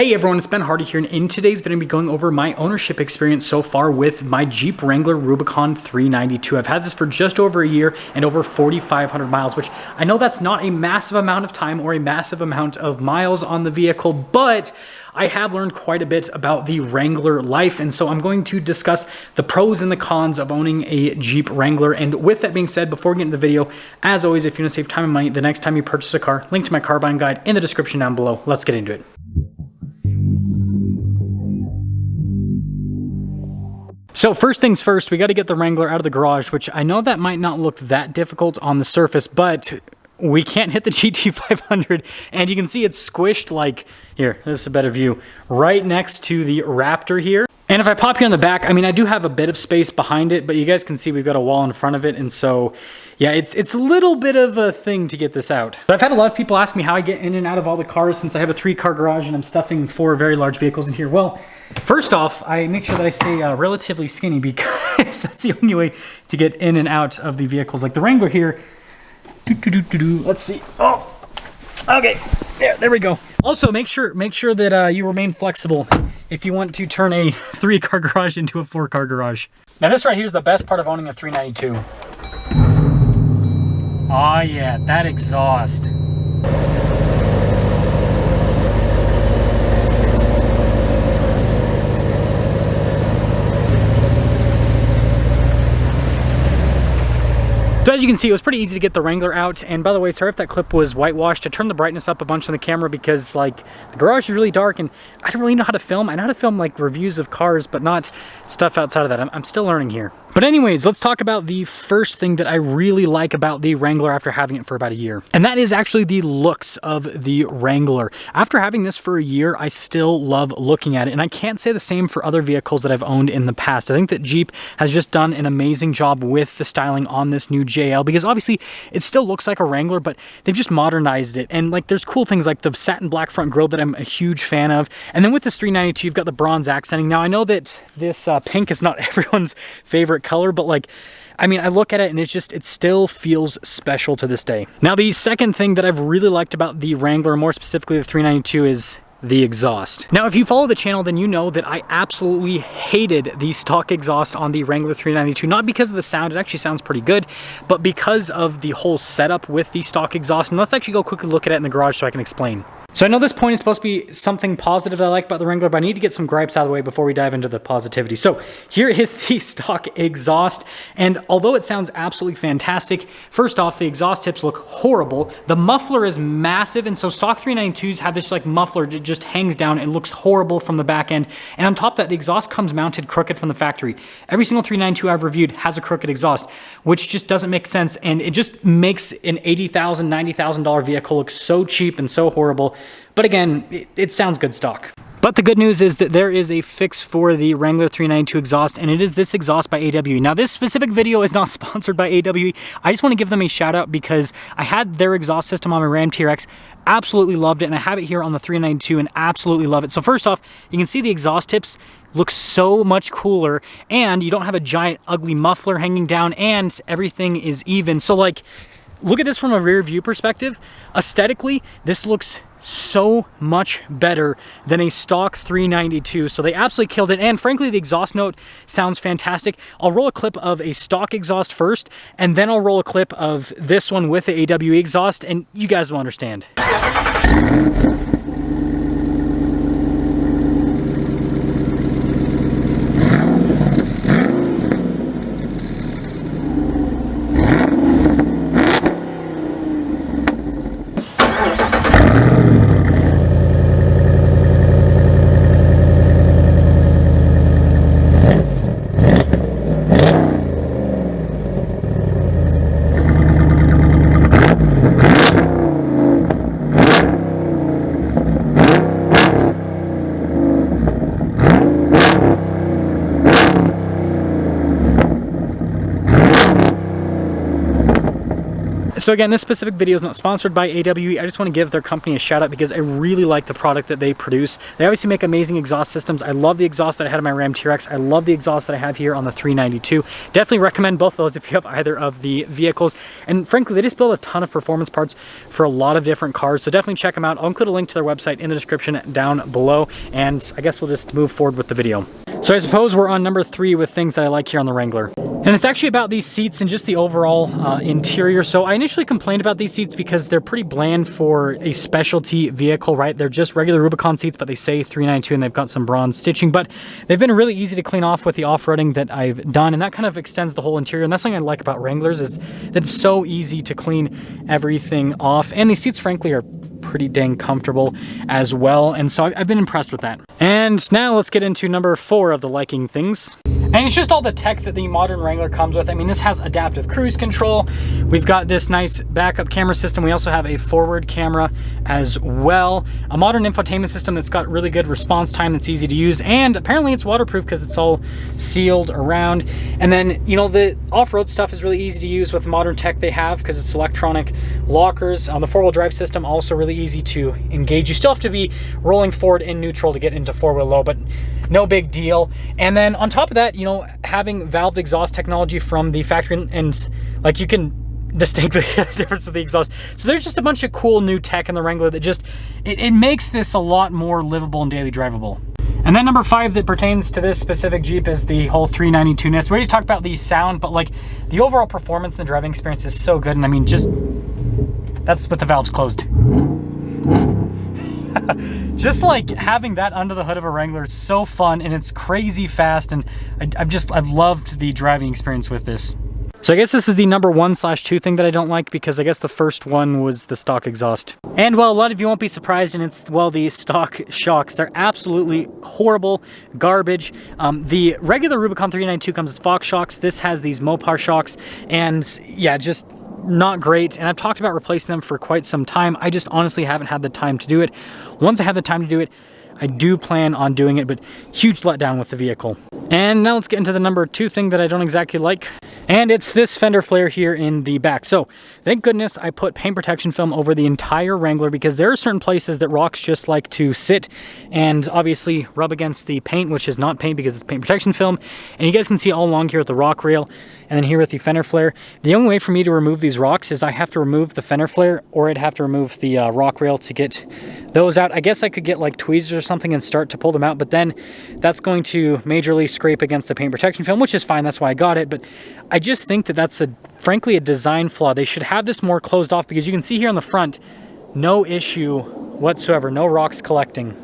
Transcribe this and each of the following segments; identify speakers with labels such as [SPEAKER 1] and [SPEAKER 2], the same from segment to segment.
[SPEAKER 1] Hey everyone, it's Ben Hardy here, and in today's video I'm going to be going over my ownership experience so far with my Jeep Wrangler Rubicon 392. I've had this for just over a year and over 4,500 miles, which I know that's not a massive amount of time or a massive amount of miles on the vehicle, but I have learned quite a bit about the Wrangler life, and so I'm going to discuss the pros and the cons of owning a Jeep Wrangler. And with that being said, before we get into the video, as always, if you want to save time and money the next time you purchase a car, link to my car buying guide in the description down below. Let's get into it. So first things first, we got to get the Wrangler out of the garage, which I know that might not look that difficult on the surface, but we can't hit the GT500, and you can see it's squished like, here, this is a better view, right next to the Raptor here. And if I pop you on the back, I mean, I do have a bit of space behind it, but you guys can see we've got a wall in front of it, and so yeah, it's a little bit of a thing to get this out. But I've had a lot of people ask me how I get in and out of all the cars since I have a 3-car garage and I'm stuffing 4 very large vehicles in here. Well, first off, I make sure that I stay relatively skinny because that's the only way to get in and out of the vehicles. Like the Wrangler here, let's see. Oh, okay, there we go. Also, make sure that you remain flexible if you want to turn a 3-car garage into a 4-car garage. Now this right here is the best part of owning a 392. Oh yeah, that exhaust. So as you can see, it was pretty easy to get the Wrangler out. And by the way, sorry if that clip was whitewashed. I turned the brightness up a bunch on the camera because like the garage is really dark and I don't really know how to film. I know how to film like reviews of cars, but not stuff outside of that. I'm still learning here. But anyways, let's talk about the first thing that I really like about the Wrangler after having it for about a year. And that is actually the looks of the Wrangler. After having this for a year, I still love looking at it. And I can't say the same for other vehicles that I've owned in the past. I think that Jeep has just done an amazing job with the styling on this new JL, because obviously it still looks like a Wrangler, but they've just modernized it. And like there's cool things like the satin black front grille that I'm a huge fan of. And then with this 392, you've got the bronze accenting. Now I know that this pink is not everyone's favorite color, but like, I mean, I look at it and it still feels special to this day. Now, the second thing that I've really liked about the Wrangler, more specifically the 392, is the exhaust. Now, if you follow the channel, then you know that I absolutely hated the stock exhaust on the Wrangler 392, not because of the sound, it actually sounds pretty good, but because of the whole setup with the stock exhaust. And let's actually go quickly look at it in the garage so I can explain. So I know this point is supposed to be something positive that I like about the Wrangler, but I need to get some gripes out of the way before we dive into the positivity. So here is the stock exhaust, and although it sounds absolutely fantastic, first off, the exhaust tips look horrible. The muffler is massive, and so stock 392s have this like muffler that just hangs down. It looks horrible from the back end, and on top of that, the exhaust comes mounted crooked from the factory. Every single 392 I've reviewed has a crooked exhaust, which just doesn't make sense, and it just makes an $80,000, $90,000 vehicle look so cheap and so horrible. But again, it sounds good stock. But the good news is that there is a fix for the Wrangler 392 exhaust, and it is this exhaust by AWE. Now, this specific video is not sponsored by AWE. I just want to give them a shout out because I had their exhaust system on my Ram TRX, absolutely loved it, and I have it here on the 392 and absolutely love it. So first off, you can see the exhaust tips look so much cooler, and you don't have a giant ugly muffler hanging down, and everything is even. So like, look at this from a rear view perspective. Aesthetically, this looks so much better than a stock 392. So they absolutely killed it, and frankly the exhaust note sounds fantastic. I'll roll a clip of a stock exhaust first, and then I'll roll a clip of this one with the AWE exhaust, and you guys will understand. So again, this specific video is not sponsored by AWE. I just want to give their company a shout out because I really like the product that they produce. They obviously make amazing exhaust systems. I love the exhaust that I had in my Ram TRX. I love the exhaust that I have here on the 392. Definitely recommend both of those if you have either of the vehicles. And frankly, they just build a ton of performance parts for a lot of different cars. So definitely check them out. I'll include a link to their website in the description down below. And I guess we'll just move forward with the video. So I suppose we're on number 3 with things that I like here on the Wrangler. And it's actually about these seats and just the overall interior. So I initially complained about these seats because they're pretty bland for a specialty vehicle, right? They're just regular Rubicon seats, but they say 392 and they've got some bronze stitching, but they've been really easy to clean off with the off-roading that I've done. And that kind of extends the whole interior. And that's something I like about Wranglers is that it's so easy to clean everything off. And these seats, frankly, are pretty dang comfortable as well. And so I've been impressed with that. And now let's get into number 4 of the liking things. And it's just all the tech that the modern Wrangler comes with. I mean, this has adaptive cruise control. We've got this nice backup camera system. We also have a forward camera as well. A modern infotainment system that's got really good response time that's easy to use. And apparently it's waterproof because it's all sealed around. And then, you know, the off-road stuff is really easy to use with the modern tech they have because it's electronic lockers. On the four-wheel drive system, also really easy to engage. You still have to be rolling forward in neutral to get into four-wheel low, but no big deal. And then on top of that, you know, having valved exhaust technology from the factory, and like you can distinctly hear the difference of the exhaust. So there's just a bunch of cool new tech in the Wrangler that just, it makes this a lot more livable and daily drivable. And then number 5 that pertains to this specific Jeep is the whole 392-ness. We already talked about the sound, but like the overall performance and the driving experience is so good. And I mean, just, that's with the valves closed. Just like having that under the hood of a Wrangler is so fun and it's crazy fast, and I've loved the driving experience with this. So I guess this is the number 1/2 thing that I don't like because I guess the first one was the stock exhaust. And well, a lot of you won't be surprised, and it's, well, the stock shocks. They're absolutely horrible garbage. The regular Rubicon 392 comes with Fox shocks. This has these Mopar shocks, and yeah, just not great. And I've talked about replacing them for quite some time. I just honestly haven't had the time to do it. Once I have the time to do it, I do plan on doing it, but huge letdown with the vehicle. And now let's get into the number 2 thing that I don't exactly like. And it's this fender flare here in the back. So thank goodness I put paint protection film over the entire Wrangler because there are certain places that rocks just like to sit and obviously rub against the paint, which is not paint because it's paint protection film. And you guys can see all along here with the rock rail and then here with the fender flare. The only way for me to remove these rocks is I have to remove the fender flare, or I'd have to remove the rock rail to get those out. I guess I could get like tweezers or something and start to pull them out, but then that's going to majorly scrape against the paint protection film, which is fine. That's why I got it. But I just think that that's frankly a design flaw. They should have this more closed off because you can see here on the front, no issue whatsoever, no rocks collecting.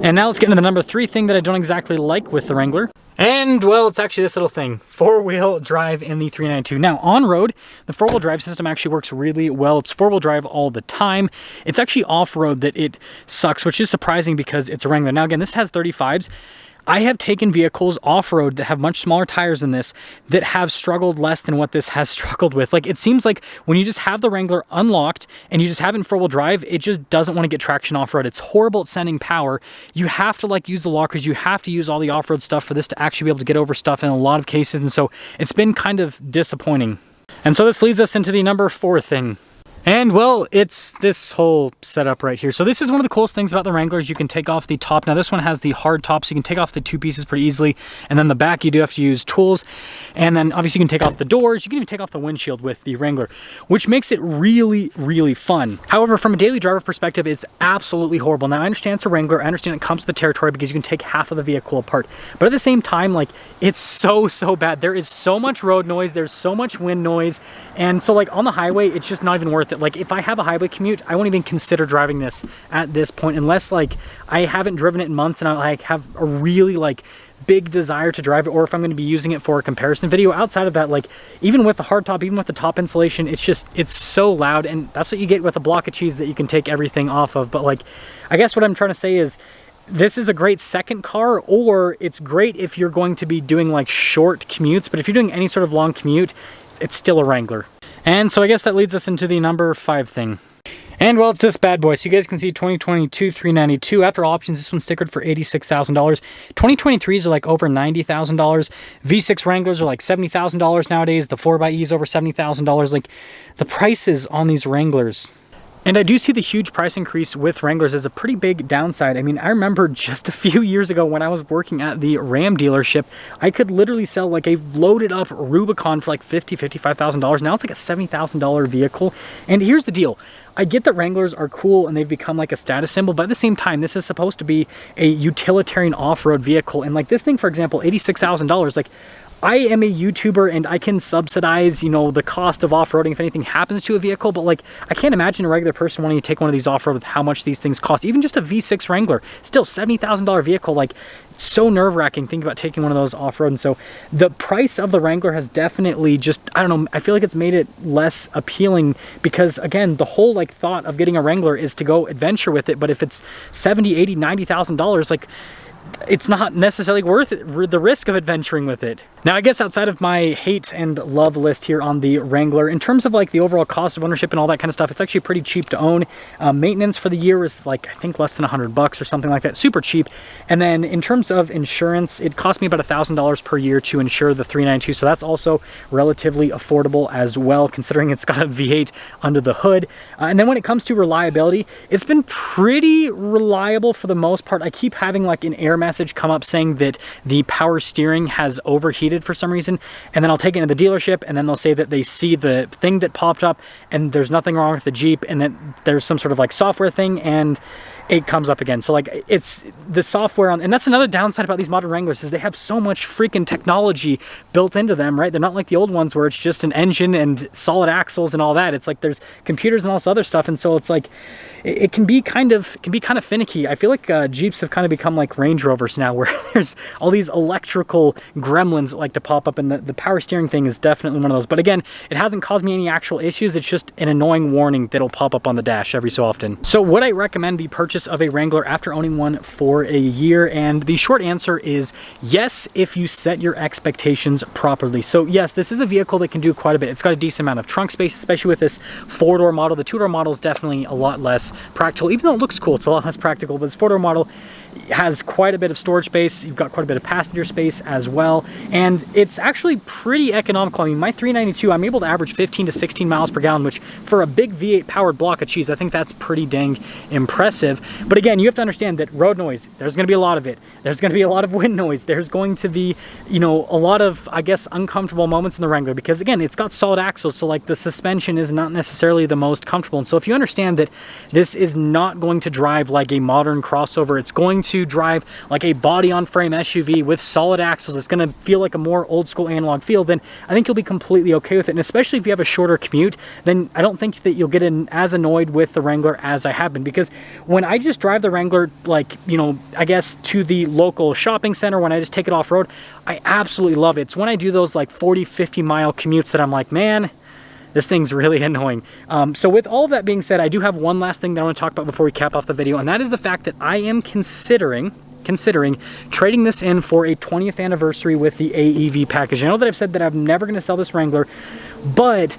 [SPEAKER 1] And now let's get into the number 3 thing that I don't exactly like with the Wrangler. And well, it's actually this little thing, 4-wheel drive in the 392. Now on road, the 4-wheel drive system actually works really well. It's 4-wheel drive all the time. It's actually off-road that it sucks, which is surprising because it's a Wrangler. Now again, this has 35s. I have taken vehicles off-road that have much smaller tires than this that have struggled less than what this has struggled with. Like, it seems like when you just have the Wrangler unlocked and you just have it in 4-wheel drive, it just doesn't want to get traction off-road. It's horrible at sending power. You have to like use the lockers. You have to use all the off-road stuff for this to actually be able to get over stuff in a lot of cases. And so it's been kind of disappointing. And so this leads us into the number 4 thing. And well, it's this whole setup right here. So this is one of the coolest things about the Wranglers. You can take off the top. Now this one has the hard top, so you can take off the 2 pieces pretty easily. And then the back, you do have to use tools. And then obviously you can take off the doors. You can even take off the windshield with the Wrangler, which makes it really, really fun. However, from a daily driver perspective, it's absolutely horrible. Now I understand it's a Wrangler. I understand it comes with the territory because you can take half of the vehicle apart. But at the same time, like, it's so bad. There is so much road noise. There's so much wind noise. And so like on the highway, it's just not even worth it. Like, if I have a highway commute, I won't even consider driving this at this point unless like I haven't driven it in months and I like have a really like big desire to drive it, or if I'm going to be using it for a comparison video. Outside of that, like even with the hard top, even with the top insulation, it's so loud, and that's what you get with a block of cheese that you can take everything off of. But like, I guess what I'm trying to say is this is a great second car, or it's great if you're going to be doing like short commutes, but if you're doing any sort of long commute, it's still a Wrangler. And so I guess that leads us into the number 5 thing. And well, it's this bad boy. So you guys can see 2022 $392. After options, this one's stickered for $86,000. 2023s are like over $90,000. V6 Wranglers are like $70,000 nowadays. The 4xe is over $70,000. Like, the prices on these Wranglers. And I do see the huge price increase with Wranglers as a pretty big downside. I mean, I remember just a few years ago when I was working at the Ram dealership, I could literally sell like a loaded up Rubicon for like $55,000. Now it's like a $70,000 vehicle. And here's the deal. I get that Wranglers are cool and they've become like a status symbol, but at the same time, this is supposed to be a utilitarian off-road vehicle. And like this thing, for example, $86,000, like, I am a YouTuber and I can subsidize, you know, the cost of off-roading if anything happens to a vehicle, but like, I can't imagine a regular person wanting to take one of these off-road with how much these things cost. Even just a V6 Wrangler, still $70,000 vehicle, like, so nerve-wracking thinking about taking one of those off-road. And so the price of the Wrangler has definitely just, I don't know, I feel like it's made it less appealing because, again, the whole like thought of getting a Wrangler is to go adventure with it. But if it's $70,000, $80,000, $90,000, like, it's not necessarily worth it, the risk of adventuring with it. Now, I guess outside of my hate and love list here on the Wrangler, in terms of like the overall cost of ownership and all that kind of stuff, it's actually pretty cheap to own. Maintenance for the year is like, I think less than $100 or something like that, super cheap. And then in terms of insurance, it cost me about $1,000 per year to insure the 392. So that's also relatively affordable as well, considering it's got a V8 under the hood. And then when it comes to reliability, it's been pretty reliable for the most part. I keep having like an error message come up saying that the power steering has overheated for some reason, and then I'll take it to the dealership and then they'll say that they see the thing that popped up and there's nothing wrong with the Jeep, and that there's some sort of like software thing and it comes up again. So like, it's the software on, and that's another downside about these modern Wranglers, is they have so much freaking technology built into them, right? They're not like the old ones where it's just an engine and solid axles and all that. It's like there's computers and all this other stuff, and so it's like it can be kind of finicky. I feel like Jeeps have kind of become like Range Rovers now, where there's all these electrical gremlins that like to pop up, and the power steering thing is definitely one of those. But again, it hasn't caused me any actual issues. It's just an annoying warning that'll pop up on the dash every so often. So would I recommend the purchase of a Wrangler after owning one for a year? And the short answer is yes, if you set your expectations properly. So yes, this is a vehicle that can do quite a bit. It's got a decent amount of trunk space, especially with this 4-door model. The 2-door model is definitely a lot less practical. Even though it looks cool, it's a lot less practical, but this 4-door model has quite a bit of storage space. You've got quite a bit of passenger space as well, and it's actually pretty economical. I mean, my 392, I'm able to average 15 to 16 miles per gallon, which for a big V8 powered block of cheese, I think that's pretty dang impressive. But again, you have to understand that road noise, there's going to be a lot of it. There's going to be a lot of wind noise. There's going to be, you know, a lot of, I guess, uncomfortable moments in the Wrangler, because again, it's got solid axles, so like the suspension is not necessarily the most comfortable. And so if you understand that this is not going to drive like a modern crossover, it's going to drive like a body-on-frame SUV with solid axles, it's going to feel like a more old-school analog feel, then I think you'll be completely okay with it. And especially if you have a shorter commute, then I don't think that you'll get as annoyed with the Wrangler as I have been. Because when I just drive the Wrangler, like, you know, I guess to the local shopping center, when I just take it off-road, I absolutely love it. It's when I do those like 40-50 mile commutes that I'm like, man, this thing's really annoying. So with all of that being said, I do have one last thing that I want to talk about before we cap off the video, and that is the fact that I am considering trading this in for a 20th anniversary with the AEV package. I know that I've said that I'm never going to sell this Wrangler, but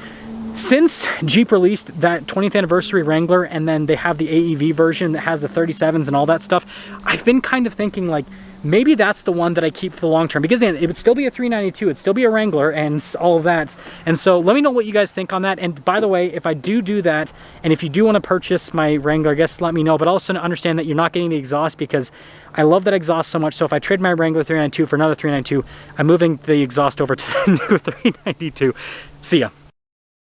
[SPEAKER 1] since Jeep released that 20th anniversary Wrangler, and then they have the AEV version that has the 37s and all that stuff, I've been kind of thinking like, maybe that's the one that I keep for the long term, because it would still be a 392, it'd still be a Wrangler and all of that. And so let me know what you guys think on that. And by the way, if I do that, and if you do want to purchase my Wrangler, I guess let me know, but also understand that you're not getting the exhaust, because I love that exhaust so much. So if I trade my Wrangler 392 for another 392, I'm moving the exhaust over to the new 392. See ya.